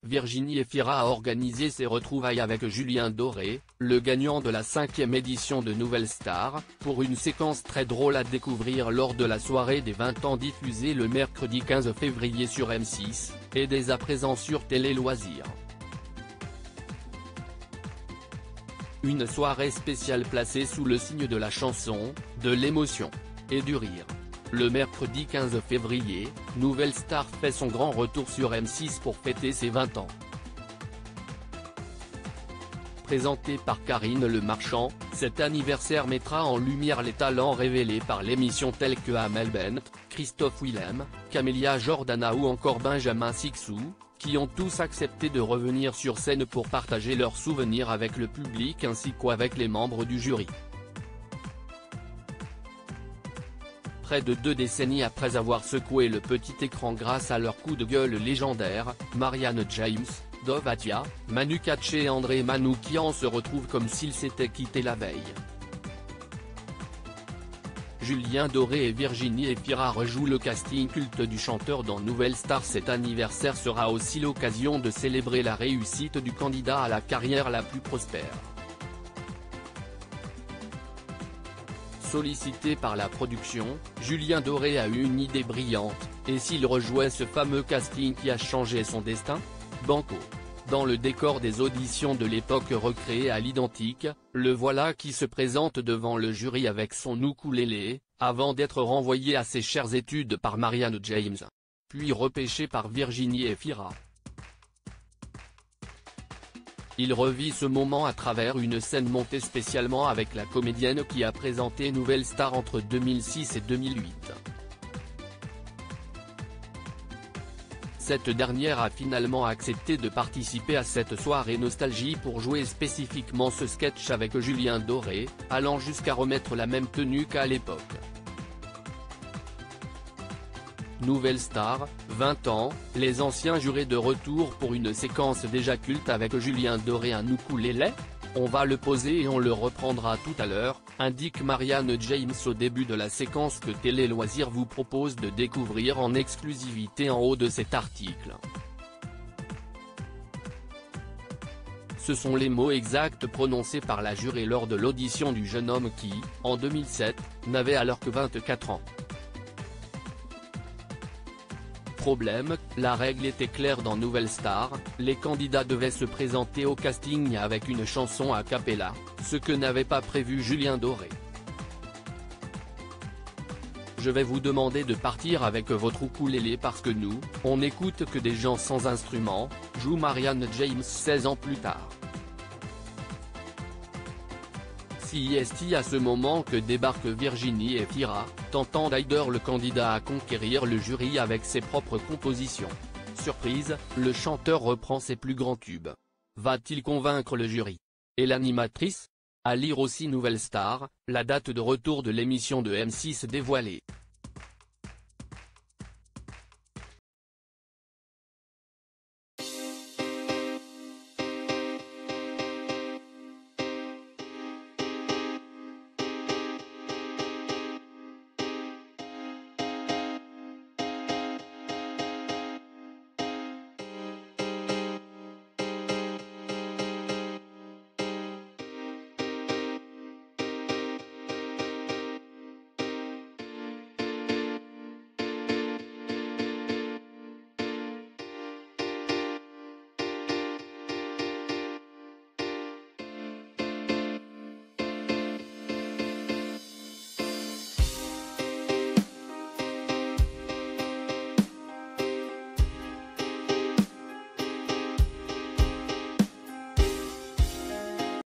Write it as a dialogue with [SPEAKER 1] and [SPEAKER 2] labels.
[SPEAKER 1] Virginie Efira a organisé ses retrouvailles avec Julien Doré, le gagnant de la 5e édition de Nouvelle Star, pour une séquence très drôle à découvrir lors de la soirée des 20 ans diffusée le mercredi 15 février sur M6, et dès à présent sur Télé Loisirs. Une soirée spéciale placée sous le signe de la chanson, de l'émotion et du rire. Le mercredi 15 février, Nouvelle Star fait son grand retour sur M6 pour fêter ses 20 ans. Présenté par Karine Le Marchand, cet anniversaire mettra en lumière les talents révélés par l'émission tels que Amel Bent, Christophe Willem, Camélia Jordana ou encore Benjamin Sixou, qui ont tous accepté de revenir sur scène pour partager leurs souvenirs avec le public ainsi qu'avec les membres du jury. Près de 2 décennies après avoir secoué le petit écran grâce à leur coup de gueule légendaire, Marianne James, Dov Atia, Manu Katché et André Manoukian se retrouvent comme s'ils s'étaient quittés la veille. Julien Doré et Virginie Efira rejouent le casting culte du chanteur dans Nouvelle Star. Cet anniversaire sera aussi l'occasion de célébrer la réussite du candidat à la carrière la plus prospère. Sollicité par la production, Julien Doré a eu une idée brillante, et s'il rejouait ce fameux casting qui a changé son destin ? Banco. Dans le décor des auditions de l'époque recréé à l'identique, le voilà qui se présente devant le jury avec son ukulélé, avant d'être renvoyé à ses chères études par Marianne James. Puis repêché par Virginie Efira. Il revit ce moment à travers une scène montée spécialement avec la comédienne qui a présenté Nouvelle Star entre 2006 et 2008. Cette dernière a finalement accepté de participer à cette soirée nostalgie pour jouer spécifiquement ce sketch avec Julien Doré, allant jusqu'à remettre la même tenue qu'à l'époque. Nouvelle Star, 20 ans, les anciens jurés de retour pour une séquence déjà culte avec Julien Doré. Un ukulélé ? On va le poser et on le reprendra tout à l'heure, indique Marianne James au début de la séquence que Télé Loisirs vous propose de découvrir en exclusivité en haut de cet article. Ce sont les mots exacts prononcés par la jurée lors de l'audition du jeune homme qui, en 2007, n'avait alors que 24 ans. Problème, la règle était claire dans Nouvelle Star, les candidats devaient se présenter au casting avec une chanson a cappella, ce que n'avait pas prévu Julien Doré. Je vais vous demander de partir avec votre ukulélé parce que nous, on n'écoute que des gens sans instrument, joue Marianne James 16 ans plus tard. C'est à ce moment que débarque Virginie Efira, tentant d'aider le candidat à conquérir le jury avec ses propres compositions. Surprise, le chanteur reprend ses plus grands tubes. Va-t-il convaincre le jury ? Et l'animatrice ? À lire aussi Nouvelle Star, la date de retour de l'émission de M6 dévoilée.